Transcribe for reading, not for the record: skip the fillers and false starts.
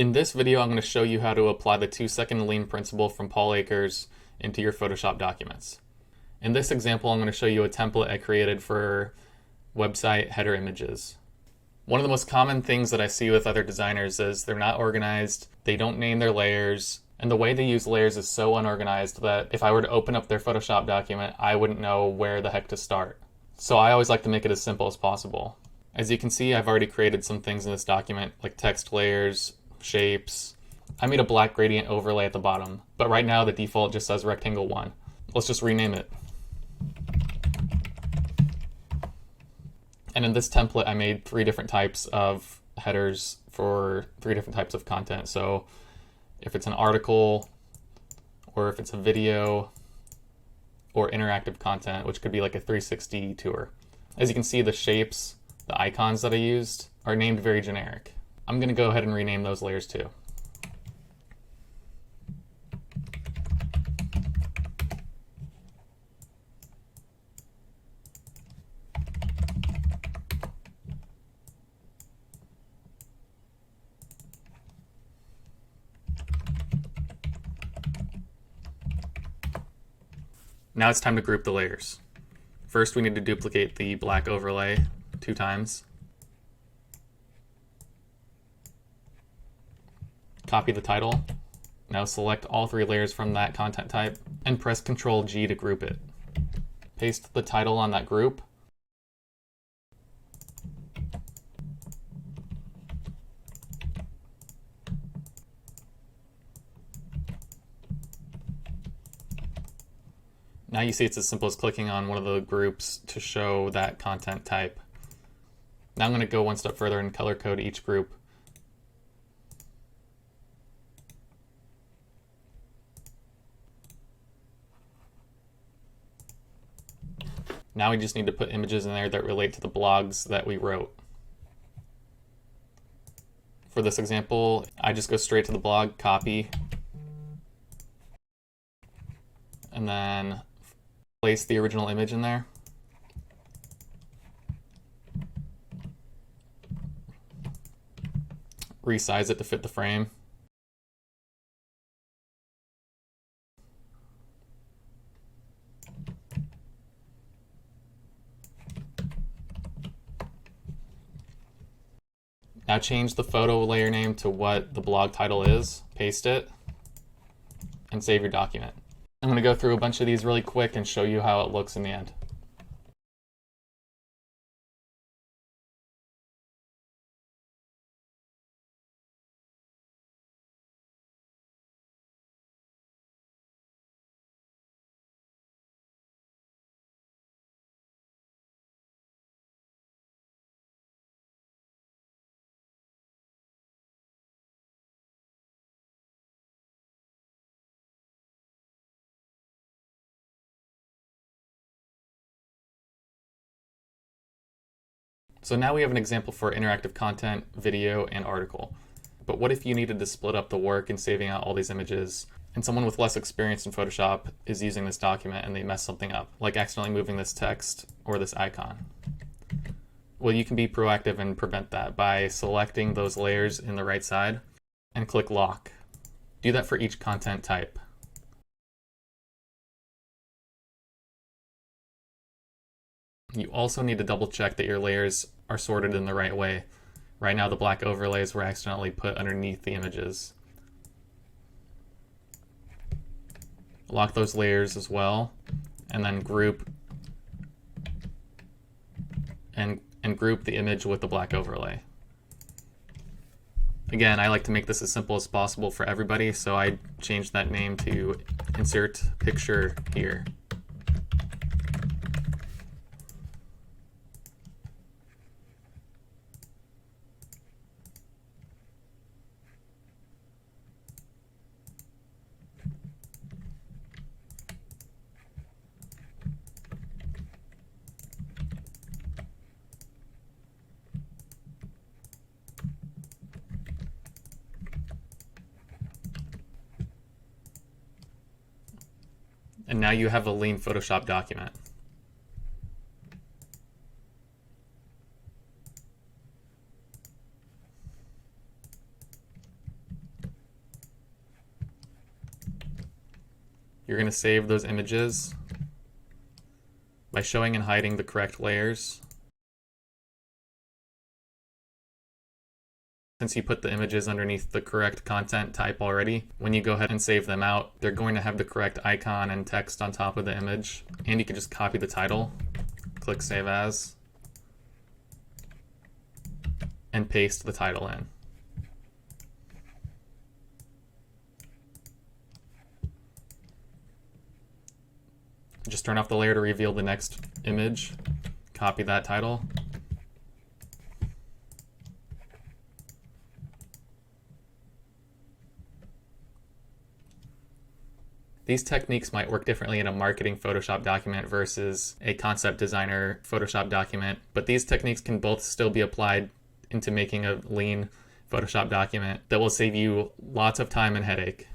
In this video, I'm going to show you how to apply the 2-second lean principle from Paul Akers into your Photoshop documents. In this example, I'm going to show you a template I created for website header images. One of the most common things that I see with other designers is they're not organized, they don't name their layers, and the way they use layers is so unorganized that if I were to open up their Photoshop document, I wouldn't know where the heck to start. So I always like to make it as simple as possible. As you can see, I've already created some things in this document, like text layers, shapes. I made a black gradient overlay at the bottom, but right now the default just says rectangle 1. Let's just rename it. And in this template, I made 3 different types of headers for 3 different types of content. So if it's an article, or if it's a video, or interactive content, which could be like a 360 tour. As you can see, the shapes, the icons that I used are named very generic. I'm going to go ahead and rename those layers too. Now it's time to group the layers. First, we need to duplicate the black overlay 2 times. Copy the title. Now select all 3 layers from that content type and press Ctrl G to group it. Paste the title on that group. Now you see it's as simple as clicking on one of the groups to show that content type. Now I'm going to go one step further and color code each group. Now we just need to put images in there that relate to the blogs that we wrote. For this example, I just go straight to the blog, copy, and then place the original image in there. Resize it to fit the frame. Now change the photo layer name to what the blog title is, paste it, and save your document. I'm going to go through a bunch of these really quick and show you how it looks in the end. So now we have an example for interactive content, video, and article. But what if you needed to split up the work in saving out all these images, and someone with less experience in Photoshop is using this document and they mess something up, like accidentally moving this text or this icon? Well, you can be proactive and prevent that by selecting those layers in the right side and click Lock. Do that for each content type. You also need to double check that your layers are sorted in the right way. Right now the black overlays were accidentally put underneath the images. Lock those layers as well, and then group and group the image with the black overlay. Again, I like to make this as simple as possible for everybody, so I changed that name to Insert Picture Here. And now you have a lean Photoshop document. You're going to save those images by showing and hiding the correct layers. Since you put the images underneath the correct content type already, when you go ahead and save them out, they're going to have the correct icon and text on top of the image. And you can just copy the title, click Save As, and paste the title in. Just turn off the layer to reveal the next image, copy that title, These techniques might work differently in a marketing Photoshop document versus a concept designer Photoshop document, but these techniques can both still be applied into making a lean Photoshop document that will save you lots of time and headache.